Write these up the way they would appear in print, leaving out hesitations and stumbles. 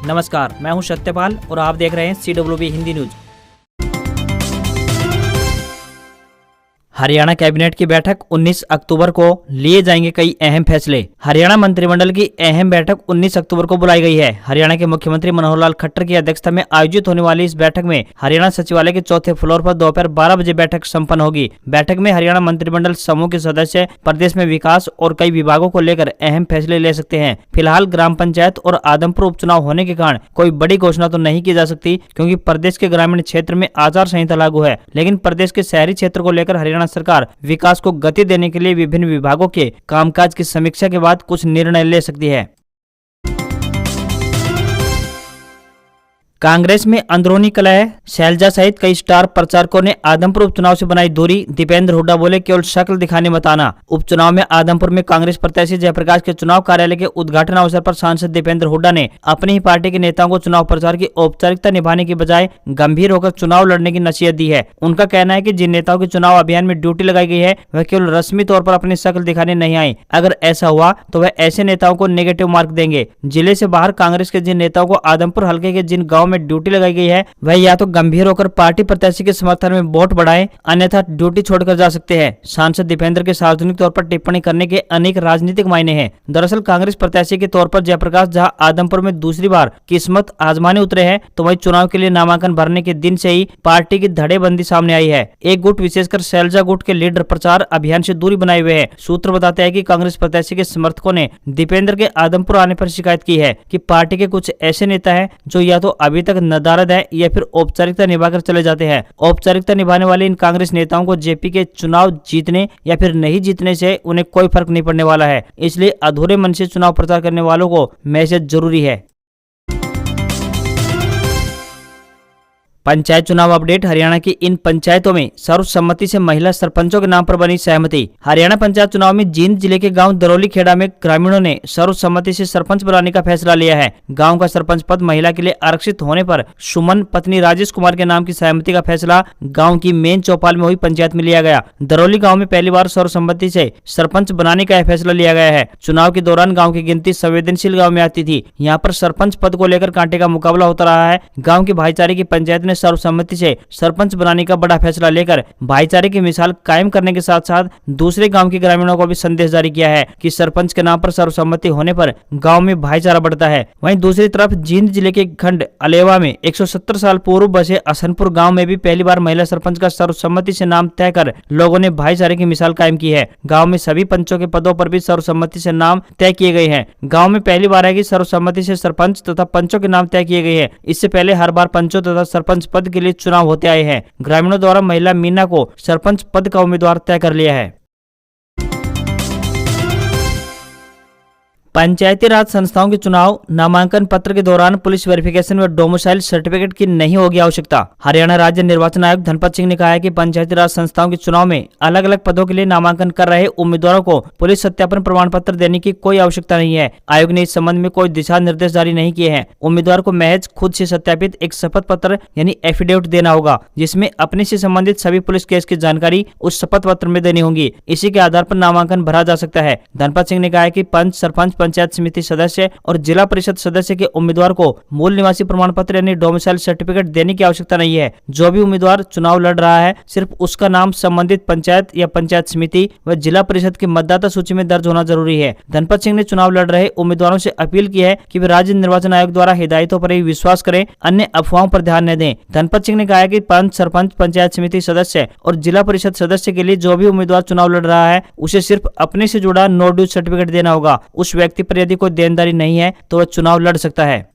नमस्कार, मैं हूं सत्यपाल और आप देख रहे हैं CWB Hindi news. Haryana cabinet की बैठक 19 अक्टूबर को लिए जाएंगे कई अहम फैसले। हरियाणा मंत्रिमंडल की अहम बैठक 19 अक्टूबर को बुलाई गई है। हरियाणा के मुख्यमंत्री मनोहर लाल खट्टर की अध्यक्षता में आयोजित होने वाली इस बैठक में हरियाणा सचिवालय के चौथे फ्लोर पर दोपहर 12 बजे बैठक संपन्न होगी। बैठक में हरियाणा मंत्रिमंडल समूह के सदस्य प्रदेश में विकास और कई विभागों को लेकर अहम फैसले ले सकते हैं। फिलहाल ग्राम पंचायत और आदमपुर उपचुनाव होने के कारण कोई बड़ी घोषणा तो नहीं की जा सकती, क्योंकि प्रदेश के ग्रामीण क्षेत्र में आचार संहिता लागू है। लेकिन प्रदेश के शहरी क्षेत्र को लेकर हरियाणा सरकार विकास को गति देने के लिए विभिन्न विभागों के कामकाज की समीक्षा के बाद कुछ निर्णय ले सकती है। कांग्रेस में अंदरूनी कलह, शैलजा सहित कई स्टार प्रचारकों ने आदमपुर उपचुनाव से बनाई दूरी। दीपेंद्र हुड्डा बोले, केवल शक्ल दिखाने मत आना। उपचुनाव में आदमपुर में कांग्रेस प्रत्याशी जयप्रकाश के चुनाव कार्यालय के उद्घाटन अवसर पर सांसद दीपेंद्र हुड्डा ने अपनी ही पार्टी के नेताओं को चुनाव प्रचार की औपचारिकता निभाने की बजाय गंभीर होकर चुनाव लड़ने की नसीहत दी है। उनका कहना है कि जिन नेताओं की चुनाव अभियान में ड्यूटी लगाई गई है वह केवल रस्मी तौर पर अपनी शक्ल दिखाने नहीं आए। अगर ऐसा हुआ तो वह ऐसे नेताओं को नेगेटिव मार्क देंगे। जिले से बाहर कांग्रेस के जिन नेताओं को आदमपुर हल्के के जिन गाँव में ड्यूटी लगाई गई है वह या तो गंभीर होकर पार्टी प्रत्याशी के समर्थन में वोट बढ़ाएं, अन्यथा ड्यूटी छोड़कर जा सकते हैं। सांसद दीपेंद्र के सार्वजनिक तौर पर टिप्पणी करने के अनेक राजनीतिक मायने हैं। दरअसल कांग्रेस प्रत्याशी के तौर पर जयप्रकाश जहां आदमपुर में दूसरी बार किस्मत आजमाने उतरे हैं, तो वहीं चुनाव के लिए नामांकन भरने के दिन से ही पार्टी की धड़ेबंदी सामने आई है। एक गुट, विशेषकर शैलजा गुट के लीडर प्रचार अभियान से दूरी बनाए हुए हैं। सूत्र बताते हैं कि कांग्रेस प्रत्याशी के समर्थकों ने दीपेंद्र के आदमपुर आने पर शिकायत की है कि पार्टी के कुछ ऐसे नेता हैं जो या तो अभी तक नदारद है या फिर औपचारिकता निभाकर चले जाते हैं। औपचारिकता निभाने वाले इन कांग्रेस नेताओं को जेपी के चुनाव जीतने या फिर नहीं जीतने से उन्हें कोई फर्क नहीं पड़ने वाला है। इसलिए अधूरे मन से चुनाव प्रचार करने वालों को मैसेज जरूरी है। पंचायत चुनाव अपडेट। हरियाणा की इन पंचायतों में सर्वसम्मति से महिला सरपंचों के नाम पर बनी सहमति। हरियाणा पंचायत चुनाव में जींद जिले के गांव दरौली खेड़ा में ग्रामीणों ने सर्वसम्मति से सरपंच बनाने का फैसला लिया है। गांव का सरपंच पद महिला के लिए आरक्षित होने पर सुमन पत्नी राजेश कुमार के नाम की सहमति का फैसला गाँव की मेन चौपाल में हुई पंचायत में लिया गया। दरौली गाँव में पहली बार सर्वसम्मति से सरपंच बनाने का फैसला लिया गया है। चुनाव के दौरान गाँव की गिनती संवेदनशील गाँव में आती थी। यहाँ पर सरपंच पद को लेकर कांटे का मुकाबला होता रहा है। गाँव के भाईचारे की पंचायत सर्वसम्मति से सरपंच बनाने का बड़ा फैसला लेकर भाईचारे की मिसाल कायम करने के साथ साथ दूसरे गांव के ग्रामीणों को भी संदेश जारी किया है कि सरपंच के नाम पर सर्वसम्मति होने पर गांव में भाईचारा बढ़ता है। वहीं दूसरी तरफ जींद जिले के खंड अलेवा में 170 साल पूर्व बसे असनपुर गांव में भी पहली बार महिला सरपंच का सर्वसम्मति से नाम तय कर लोगों ने भाईचारे की मिसाल कायम की है। गाँव में सभी पंचों के पदों पर भी सर्वसम्मति से नाम तय किए गए हैं। गाँव में पहली बार है कि सर्वसम्मति से सरपंच तथा पंचों के नाम तय किए गए हैं। इससे पहले हर बार पंचों तथा सरपंच पद के लिए चुनाव होते आए हैं। ग्रामीणों द्वारा महिला मीना को सरपंच पद का उम्मीदवार तय कर लिया है। पंचायती राज संस्थाओं के चुनाव नामांकन पत्र के दौरान पुलिस वेरिफिकेशन व डोमिसाइल सर्टिफिकेट की नहीं होगी आवश्यकता। हरियाणा राज्य निर्वाचन आयुक्त धनपत सिंह ने कहा है कि पंचायती राज संस्थाओं के चुनाव में अलग अलग पदों के लिए नामांकन कर रहे उम्मीदवारों को पुलिस सत्यापन प्रमाण पत्र देने की कोई आवश्यकता नहीं है। आयोग ने इस संबंध में कोई दिशा निर्देश जारी नहीं किए हैं। उम्मीदवार को महज खुद से सत्यापित एक शपथ पत्र यानी एफिडेविट देना होगा, जिसमें अपने से संबंधित सभी पुलिस केस की जानकारी उस शपथ पत्र में देनी होगी। इसी के आधार पर नामांकन भरा जा सकता है। धनपत सिंह ने कहा है कि पंच, सरपंच, पंचायत समिति सदस्य और जिला परिषद सदस्य के उम्मीदवार को मूल निवासी प्रमाण पत्र यानी डोमिसाइल सर्टिफिकेट देने की आवश्यकता नहीं है। जो भी उम्मीदवार चुनाव लड़ रहा है सिर्फ उसका नाम संबंधित पंचायत या पंचायत समिति व जिला परिषद की मतदाता सूची में दर्ज होना जरूरी है। धनपत सिंह ने चुनाव लड़ रहे उम्मीदवारों से अपील की है कि वे राज्य निर्वाचन आयोग द्वारा हिदायतों पर ही विश्वास करें, अन्य अफवाहों पर ध्यान न दें। धनपत सिंह ने कहा कि पंच, सरपंच, पंचायत समिति सदस्य और जिला परिषद सदस्य के लिए जो भी उम्मीदवार चुनाव लड़ रहा है उसे सिर्फ अपने से जुड़ा नो ड्यूज सर्टिफिकेट देना होगा। उस व्यक्ति पर यदि कोई देनदारी नहीं है तो वह चुनाव लड़ सकता है।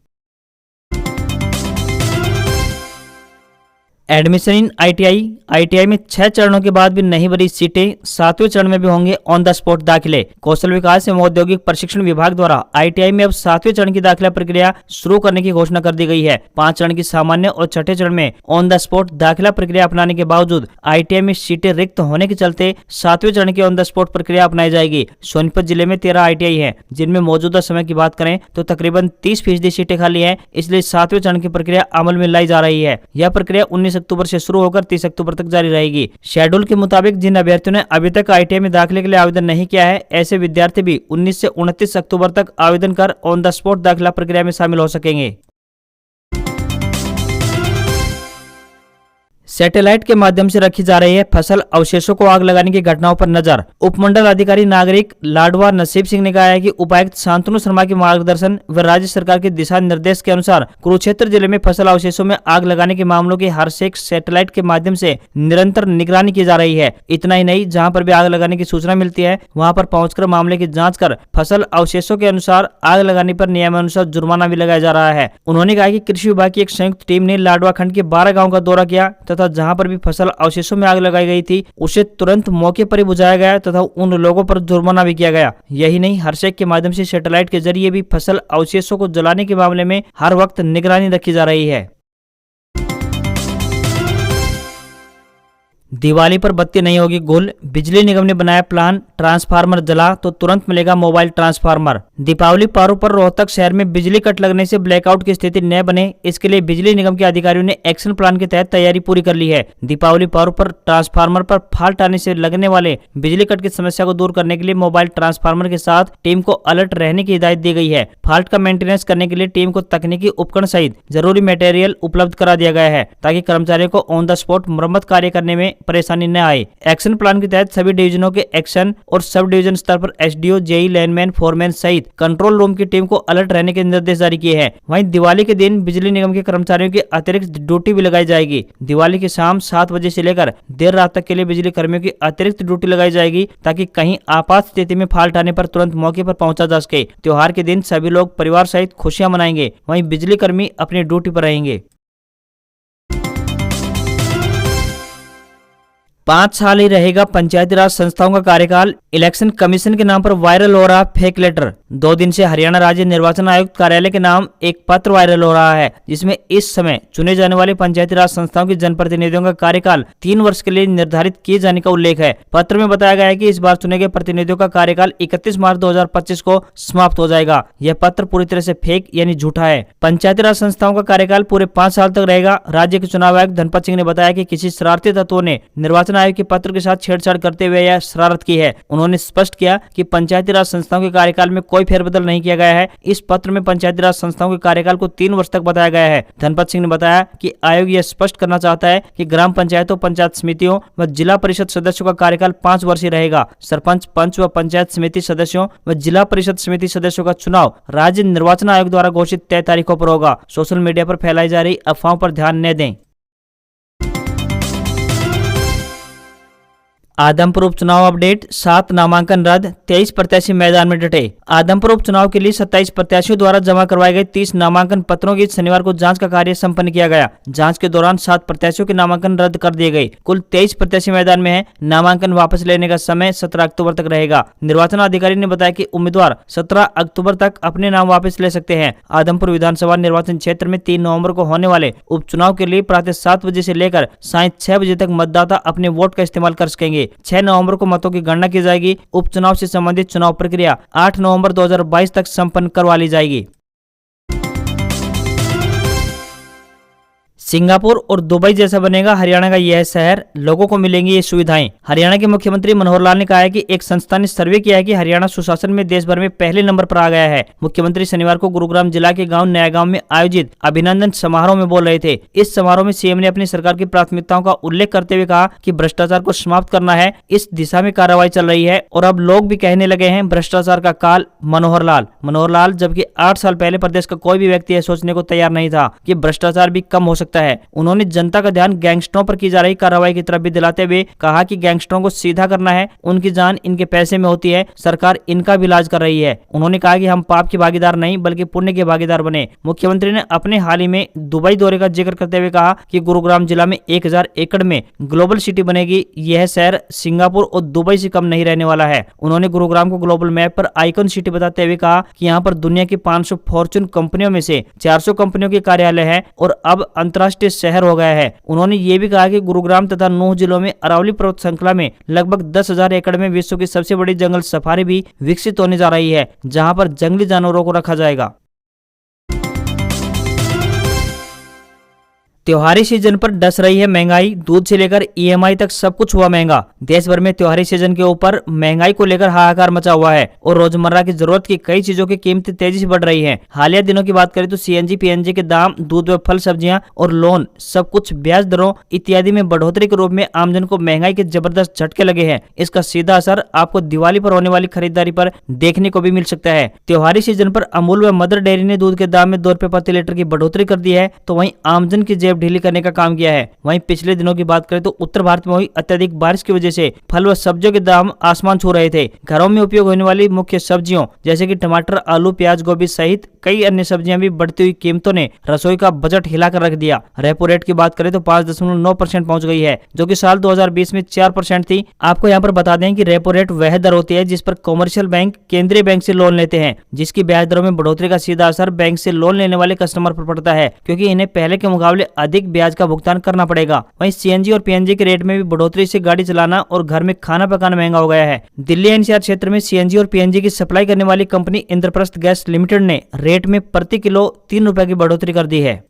एडमिशन इन आईटीआई में 6 चरणों के बाद भी नहीं भरी सीटें 7वें चरण में भी होंगे ऑन द स्पॉट दाखिले। कौशल विकास एवं औद्योगिक प्रशिक्षण विभाग द्वारा आईटीआई में अब 7वें चरण की दाखिला प्रक्रिया शुरू करने की घोषणा कर दी गई है। 5 चरण की सामान्य और छठे चरण में ऑन द स्पॉट दाखिला प्रक्रिया अपनाने के बावजूद आईटीआई में सीटें रिक्त होने के चलते 7वें चरण की ऑन द स्पॉट प्रक्रिया अपनाई जाएगी। सोनीपत जिले में 13 आईटीआई है, जिनमें मौजूदा समय की बात करें तो तकरीबन 30% सीटें खाली है। इसलिए 7वें चरण की प्रक्रिया अमल में लाई जा रही है। यह प्रक्रिया 19 अक्टूबर से शुरू होकर 30 अक्टूबर तक जारी रहेगी। शेड्यूल के मुताबिक जिन अभ्यर्थियों ने अभी तक आईटीआई में दाखिले के लिए आवेदन नहीं किया है, ऐसे विद्यार्थी भी 19 से 29 अक्टूबर तक आवेदन कर ऑन द स्पॉट दाखिला प्रक्रिया में शामिल हो सकेंगे। सैटेलाइट के माध्यम से रखी जा रही है फसल अवशेषों को आग लगाने की घटनाओं पर नजर। उपमंडल अधिकारी नागरिक लाडवा नसीब सिंह ने कहा है कि उपायुक्त शांतनु शर्मा के मार्गदर्शन व राज्य सरकार के दिशा निर्देश के अनुसार कुरुक्षेत्र जिले में फसल अवशेषों में आग लगाने के मामलों की हर से सैटेलाइट के माध्यम से निरंतर निगरानी की जा रही है। इतना ही नहीं, जहाँ पर भी आग लगाने की सूचना मिलती है वहाँ पर पहुंचकर मामले की जाँच कर फसल अवशेषों के अनुसार आग लगाने पर नियमानुसार जुर्माना भी लगाया जा रहा है। उन्होंने कहा कि कृषि विभाग की एक संयुक्त टीम ने लाडवा खंड के 12 गाँव का दौरा किया तथा जहां पर भी फसल अवशेषों में आग लगाई गई थी उसे तुरंत मौके पर ही बुझाया गया तथा उन लोगों पर जुर्माना भी किया गया। यही नहीं, हरसेक के माध्यम से सैटेलाइट के जरिए भी फसल अवशेषों को जलाने के मामले में हर वक्त निगरानी रखी जा रही है। दिवाली पर बत्ती नहीं होगी गुल, बिजली निगम ने बनाया प्लान, ट्रांसफार्मर जला तो तुरंत मिलेगा मोबाइल ट्रांसफार्मर। दीपावली पर्व पर रोहतक शहर में बिजली कट लगने से ब्लैकआउट की स्थिति न बने, इसके लिए बिजली निगम के अधिकारियों ने एक्शन प्लान के तहत तैयारी पूरी कर ली है। दीपावली पर्व पर ट्रांसफार्मर पर फॉल्ट आने से लगने वाले बिजली कट की समस्या को दूर करने के लिए मोबाइल ट्रांसफार्मर के साथ टीम को अलर्ट रहने की हिदायत दी गई है। फॉल्ट का मेंटेनेंस करने के लिए टीम को तकनीकी उपकरण सहित जरूरी मटेरियल उपलब्ध करा दिया गया है ताकि कर्मचारियों को ऑन द स्पॉट मरम्मत कार्य करने में परेशानी न आए। एक्शन प्लान के तहत सभी डिवीजनों के एक्शन और सब डिवीजन स्तर पर एसडीओ, जेई, लाइनमैन, फोरमैन सहित कंट्रोल रूम की टीम को अलर्ट रहने के निर्देश जारी किए हैं। वहीं दिवाली के दिन बिजली निगम के कर्मचारियों की अतिरिक्त ड्यूटी भी लगाई जाएगी। दिवाली की शाम 7 बजे से लेकर देर रात तक के लिए बिजली कर्मियों की अतिरिक्त ड्यूटी लगाई जाएगी ताकि कहीं आपात स्थिति में फॉल्ट आने पर तुरंत मौके पर पहुंचा जा सके। त्योहार के दिन सभी लोग परिवार सहित खुशियां मनाएंगे, वहीं बिजली कर्मी अपनी ड्यूटी पर रहेंगे। 5 साल ही रहेगा पंचायती राज संस्थाओं का कार्यकाल, इलेक्शन कमीशन के नाम पर वायरल हो रहा फेक लेटर। 2 दिन से हरियाणा राज्य निर्वाचन आयुक्त कार्यालय के नाम एक पत्र वायरल हो रहा है जिसमें इस समय चुने जाने वाले पंचायती राज संस्थाओं के जनप्रतिनिधियों का कार्यकाल 3 वर्ष के लिए निर्धारित किए जाने का उल्लेख है। पत्र में बताया गया है कि इस बार चुने गए प्रतिनिधियों का कार्यकाल 31 मार्च 2025 को समाप्त हो जाएगा। यह पत्र पूरी तरह से फेक यानी झूठा है। पंचायती राज संस्थाओं का कार्यकाल पूरे 5 साल तक रहेगा। राज्य के चुनाव आयुक्त धनपत सिंह ने बताया कि किसी शरारती तत्वों ने निर्वाचन आयोग के पत्र के साथ छेड़छाड़ करते हुए यह शरारत की है। उन्होंने स्पष्ट किया कि पंचायती राज संस्थाओं के कार्यकाल में कोई फेरबदल नहीं किया गया है। इस पत्र में पंचायती राज संस्थाओं के कार्यकाल को 3 वर्ष तक बताया गया है। धनपत सिंह ने बताया कि आयोग यह स्पष्ट करना चाहता है कि ग्राम पंचायतों, पंचायत समितियों व जिला परिषद सदस्यों का कार्यकाल 5 वर्ष ही रहेगा। सरपंच, पंच व पंचायत समिति सदस्यों व जिला परिषद समिति सदस्यों का चुनाव राज्य निर्वाचन आयोग द्वारा घोषित तय तारीखों पर होगा। सोशल मीडिया पर फैलाई जा रही अफवाहों पर ध्यान न दें। आदमपुर उपचुनाव अपडेट, 7 नामांकन रद्द, 23 प्रत्याशी मैदान में डटे। आदमपुर उपचुनाव के लिए 27 प्रत्याशियों द्वारा जमा करवाए गए 30 नामांकन पत्रों की शनिवार को जांच का कार्य संपन्न किया गया। जांच के दौरान 7 प्रत्याशियों के नामांकन रद्द कर दिए गए। कुल 23 प्रत्याशी मैदान में हैं। नामांकन वापस लेने का समय 17 अक्टूबर तक रहेगा। निर्वाचन अधिकारी ने बताया कि उम्मीदवार 17 अक्टूबर तक अपने नाम वापस ले सकते हैं। आदमपुर विधानसभा निर्वाचन क्षेत्र में 3 नवम्बर को होने वाले उपचुनाव के लिए प्रातः 7 बजे से लेकर सायं 6 बजे तक मतदाता अपने वोट का इस्तेमाल कर सकेंगे। 6 नवंबर को मतों की गणना की जाएगी। उपचुनाव से संबंधित चुनाव प्रक्रिया 8 नवंबर 2022 तक संपन्न करवा ली जाएगी। सिंगापुर और दुबई जैसा बनेगा हरियाणा का यह शहर, लोगों को मिलेंगी ये सुविधाएं। हरियाणा के मुख्यमंत्री मनोहर लाल ने कहा है कि एक संस्था ने सर्वे किया है कि हरियाणा सुशासन में देश भर में पहले नंबर पर आ गया है। मुख्यमंत्री शनिवार को गुरुग्राम जिला के गांव नया गांव में आयोजित अभिनंदन समारोह में बोल रहे थे। इस समारोह में सीएम ने अपनी सरकार की प्राथमिकताओं का उल्लेख करते हुए कहा कि भ्रष्टाचार को समाप्त करना है, इस दिशा में कार्रवाई चल रही है और अब लोग भी कहने लगे हैं भ्रष्टाचार का काल। मनोहर लाल, जबकि 8 साल पहले प्रदेश का कोई भी व्यक्ति यह सोचने को तैयार नहीं था कि भ्रष्टाचार भी कम हो सकता है। उन्होंने जनता का ध्यान गैंगस्टरों पर की जा रही कार्रवाई की तरफ भी दिलाते हुए कहा कि गैंगस्टरों को सीधा करना है, उनकी जान इनके पैसे में होती है, सरकार इनका भी इलाज कर रही है। उन्होंने कहा कि हम पाप के भागीदार नहीं बल्कि पुण्य के भागीदार बने। मुख्यमंत्री ने अपने हाल ही में दुबई दौरे का जिक्र करते हुए कहा कि गुरुग्राम जिला में 1000 एकड़ में ग्लोबल सिटी बनेगी। यह शहर सिंगापुर और दुबई से कम नहीं रहने वाला है। उन्होंने गुरुग्राम को ग्लोबल मैप पर आइकन सिटी बताते हुए कहा कि यहाँ पर दुनिया की 500 फॉर्च्यून कंपनियों में से 400 कंपनियों के कार्यालय है और अब अंतर्राष्ट्रीय शहर हो गया है। उन्होंने ये भी कहा कि गुरुग्राम तथा नूह जिलों में अरावली पर्वत श्रृंखला में लगभग 10,000 एकड़ में विश्व की सबसे बड़ी जंगल सफारी भी विकसित होने जा रही है, जहां पर जंगली जानवरों को रखा जाएगा। त्योहारी सीजन पर डस रही है महंगाई, दूध से लेकर ईएमआई तक सब कुछ हुआ महंगा। देश भर में त्योहारी सीजन के ऊपर महंगाई को लेकर हाहाकार मचा हुआ है और रोजमर्रा की जरूरत की कई चीजों की कीमतें तेजी से बढ़ रही हैं। हालिया दिनों की बात करें तो सीएनजी, पीएनजी के दाम, दूध व फल सब्जियां और लोन सब कुछ ब्याज दरों इत्यादि में बढ़ोतरी के रूप में आमजन को महंगाई के जबरदस्त झटके लगे हैं। इसका सीधा असर आपको दिवाली पर होने वाली खरीदारी पर देखने को भी मिल सकता है। त्योहारी सीजन पर अमूल व मदर डेयरी ने दूध के दाम में 2 रुपए प्रति लीटर की बढ़ोतरी कर दी है, तो वहीं आमजन की जेब ढीली करने का काम किया है। वहीं पिछले दिनों की बात करें तो उत्तर भारत में हुई अत्यधिक बारिश की वजह से फल व सब्जियों के दाम आसमान छू रहे थे। घरों में उपयोग होने वाली मुख्य सब्जियों जैसे कि टमाटर, आलू, प्याज, गोभी सहित कई अन्य सब्जियां भी बढ़ती हुई कीमतों ने रसोई का बजट हिलाकर रख दिया। रेपो रेट की बात करें तो 5.9% पहुंच गई है, जो कि साल 2020 में 4% थी। आपको यहाँ पर बता दें कि रेपो रेट वह दर होती है जिस पर कमर्शियल बैंक केंद्रीय बैंक से लोन लेते हैं, जिसकी ब्याज दरों में बढ़ोतरी का सीधा असर बैंक से लोन लेने वाले कस्टमर पर पड़ता है, क्योंकि इन्हें पहले के मुकाबले अधिक ब्याज का भुगतान करना पड़ेगा। वहीं सीएनजी और पीएनजी के रेट में भी बढ़ोतरी से गाड़ी चलाना और घर में खाना पकाना महंगा हो गया है। दिल्ली एनसीआर क्षेत्र में सीएनजी और पीएनजी की सप्लाई करने वाली कंपनी इंद्रप्रस्थ गैस लिमिटेड ने रेट में प्रति किलो 3 रुपए की बढ़ोतरी कर दी है।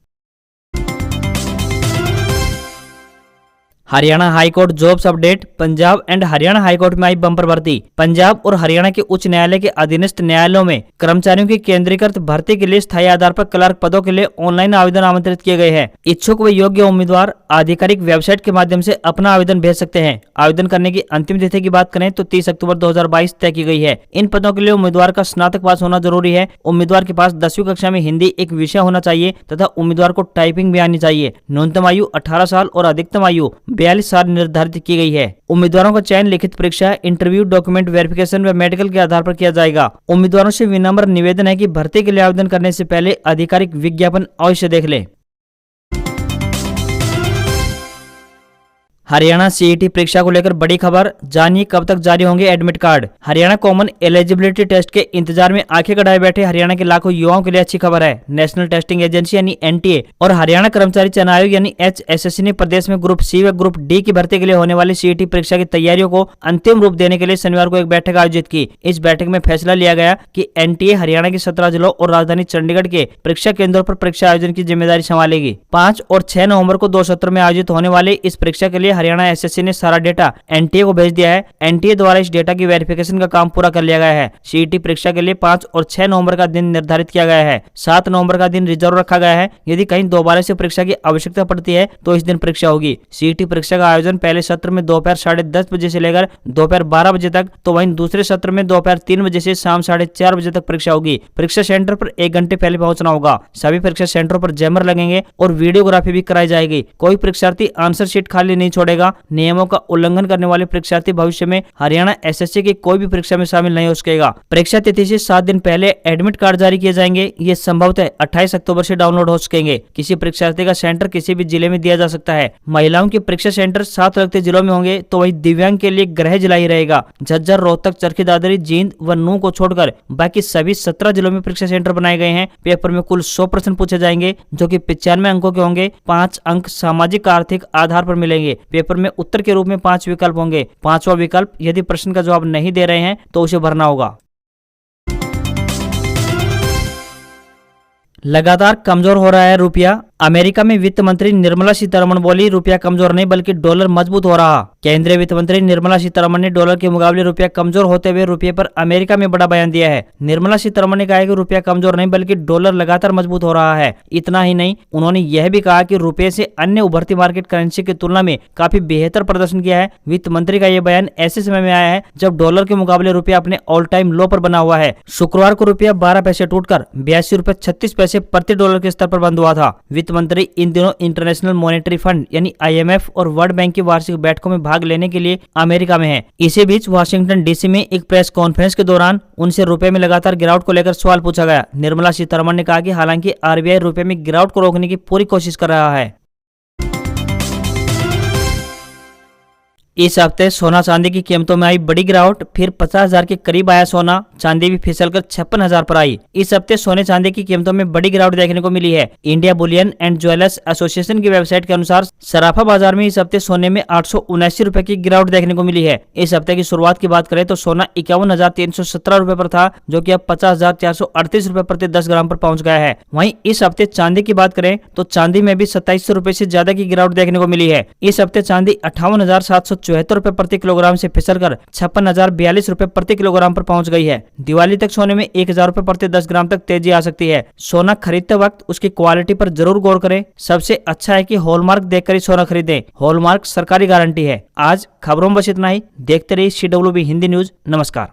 Haryana high court jobs update. Punjab and Haryana high court में आई बम्पर भर्ती। पंजाब और हरियाणा के उच्च न्यायालय के अधीनस्थ न्यायालयों में कर्मचारियों की केंद्रीकृत भर्ती के लिए स्थायी आधार पर क्लर्क पदों के लिए ऑनलाइन आवेदन आमंत्रित किए गए हैं। इच्छुक व योग्य उम्मीदवार आधिकारिक वेबसाइट के माध्यम से अपना आवेदन भेज सकते हैं। आवेदन करने की अंतिम तिथि की बात करें तो 30 अक्टूबर 2022 तय की गई है। इन पदों के लिए उम्मीदवार का स्नातक पास होना जरूरी है। उम्मीदवार के पास 10वीं कक्षा में हिंदी एक विषय होना चाहिए तथा उम्मीदवार को टाइपिंग भी आनी चाहिए। न्यूनतम आयु 18 साल और अधिकतम आयु 42 साल निर्धारित की गई है। उम्मीदवारों का चयन लिखित परीक्षा, इंटरव्यू, डॉक्यूमेंट वेरिफिकेशन व मेडिकल के आधार पर किया जाएगा। उम्मीदवारों से विनम्र निवेदन है कि भर्ती के लिए आवेदन करने से पहले आधिकारिक विज्ञापन अवश्य देख लें। हरियाणा सीईटी परीक्षा को लेकर बड़ी खबर, जानिए कब तक जारी होंगे admit card. Haryana common eligibility test के इंतजार में आंखें गड़ाए बैठे हरियाणा के लाखों युवाओं के लिए अच्छी खबर है। नेशनल टेस्टिंग एजेंसी यानी एनटीए और हरियाणा कर्मचारी चयन आयोग यानी एचएसएससी ने प्रदेश में ग्रुप सी व ग्रुप डी की भर्ती के लिए होने वाली सीईटी परीक्षा की तैयारियों को अंतिम रूप देने के लिए शनिवार को एक बैठक आयोजित की। इस बैठक में फैसला लिया गया कि एनटीए हरियाणा के 17 जिलों और राजधानी चंडीगढ़ के परीक्षा केंद्रों पर परीक्षा आयोजन की जिम्मेदारी संभालेगी। 5 और 6 नवंबर को 2 सत्र में आयोजित होने वाले इस परीक्षा के लिए हरियाणा एसएससी ने सारा डेटा एनटीए को भेज दिया है। एनटीए द्वारा इस डेटा की वेरिफिकेशन का काम पूरा कर लिया गया है। सीईटी परीक्षा के लिए 5 और 6 नवंबर का दिन निर्धारित किया गया है। 7 नवंबर का दिन रिजर्व रखा गया है। यदि कहीं दोबारा से परीक्षा की आवश्यकता पड़ती है तो इस दिन परीक्षा होगी। सीईटी परीक्षा का आयोजन पहले सत्र में दोपहर 10:30 बजे से लेकर दोपहर 12 बजे तक, तो वहीं दूसरे सत्र में दोपहर 3 बजे से शाम 4:30 बजे तक परीक्षा होगी। परीक्षा सेंटर पर 1 घंटे पहले पहुंचना होगा। सभी परीक्षा सेंटरों पर जैमर लगेंगे और वीडियोग्राफी भी कराई जाएगी। कोई परीक्षार्थी आंसर शीट खाली नहीं छोड़ेगा। नियमों का उल्लंघन करने वाले परीक्षार्थी भविष्य में हरियाणा एसएससी की कोई भी परीक्षा में शामिल नहीं हो सकेगा। परीक्षा तिथि से 7 दिन पहले एडमिट कार्ड जारी किए जाएंगे। ये संभवतः 28 अक्टूबर से डाउनलोड हो सकेंगे। किसी परीक्षार्थी का सेंटर किसी भी जिले में दिया जा सकता है। महिलाओं के परीक्षा सेंटर 7 लगते जिलों में होंगे, तो वही दिव्यांग के लिए गृह जिला ही रहेगा। झज्जर, रोहतक, चरखी दादरी, जींद व नूंह को छोड़कर बाकी सभी 17 जिलों में परीक्षा सेंटर बनाए गए हैं। पेपर में कुल 100 प्रश्न पूछे जाएंगे, जो कि 95 अंकों के होंगे। 5 अंक सामाजिक आर्थिक आधार पर मिलेंगे। पेपर में उत्तर के रूप में 5 विकल्प होंगे। 5वां विकल्प यदि प्रश्न का जवाब नहीं दे रहे हैं तो उसे भरना होगा। लगातार कमजोर हो रहा है रुपया। अमेरिका में वित्त मंत्री निर्मला सीतारमण बोली, रुपया कमजोर नहीं बल्कि डॉलर मजबूत हो रहा। केंद्रीय वित्त मंत्री निर्मला सीतारमण ने डॉलर के मुकाबले रुपया कमजोर होते हुए रुपये पर अमेरिका में बड़ा बयान दिया है। निर्मला सीतारमण ने कहा कि रुपया कमजोर नहीं बल्कि डॉलर लगातार मजबूत हो रहा है। इतना ही नहीं, उन्होंने यह भी कहा कि रुपये से अन्य उभरती मार्केट करेंसी की तुलना में काफी बेहतर प्रदर्शन किया है। वित्त मंत्री का यह बयान ऐसे समय में आया है जब डॉलर के मुकाबले रुपया अपने ऑल टाइम लो पर बना हुआ है। शुक्रवार को रुपया 12 पैसे टूटकर 82 रुपए 36 पैसे प्रति डॉलर के स्तर पर बंद हुआ था। वित्त मंत्री इन दिनों इंटरनेशनल मॉनेटरी फंड यानी आईएमएफ और वर्ल्ड बैंक की वार्षिक बैठकों में भाग लेने के लिए अमेरिका में हैं। इसी बीच वाशिंगटन डीसी में एक प्रेस कॉन्फ्रेंस के दौरान उनसे रुपए में लगातार गिरावट को लेकर सवाल पूछा गया। निर्मला सीतारमण ने कहा कि हालांकि आरबीआई रुपए में गिरावट को रोकने की पूरी कोशिश कर रहा है। इस हफ्ते सोना चांदी की कीमतों में आई बड़ी गिरावट, फिर 50,000 के करीब आया सोना, चांदी भी फिसलकर 56,000 पर आई। इस हफ्ते सोने चांदी की कीमतों में बड़ी गिरावट देखने को मिली है। India Boolean and jewellers association की वेबसाइट के अनुसार सराफा बाजार में इस हफ्ते सोने में 879 रुपए की गिरावट देखने को मिली है। इस हफ्ते की शुरुआत की बात करें तो सोना 51,317 रुपए पर था, जो कि अब 50,438 रुपए प्रति 10 ग्राम पर पहुंच गया है। वहीं इस हफ्ते चांदी की बात करें तो चांदी में भी 2700 रुपए से ज्यादा की गिरावट देखने को मिली है। इस हफ्ते चांदी 58,774 रुपए प्रति किलोग्राम से फिसलकर 56,042 रुपए प्रति किलोग्राम पर पहुंच गई है। दिवाली तक सोने में 1,000 रुपए प्रति 10 ग्राम तक तेजी आ सकती है। सोना खरीदते वक्त उसकी क्वालिटी पर जरूर गौर करें। सबसे अच्छा है कि हॉलमार्क देखकर ही सोना खरीदें। हॉलमार्क सरकारी गारंटी है। आज खबरों में बस इतना ही। देखते रहिए CWB हिंदी न्यूज। नमस्कार।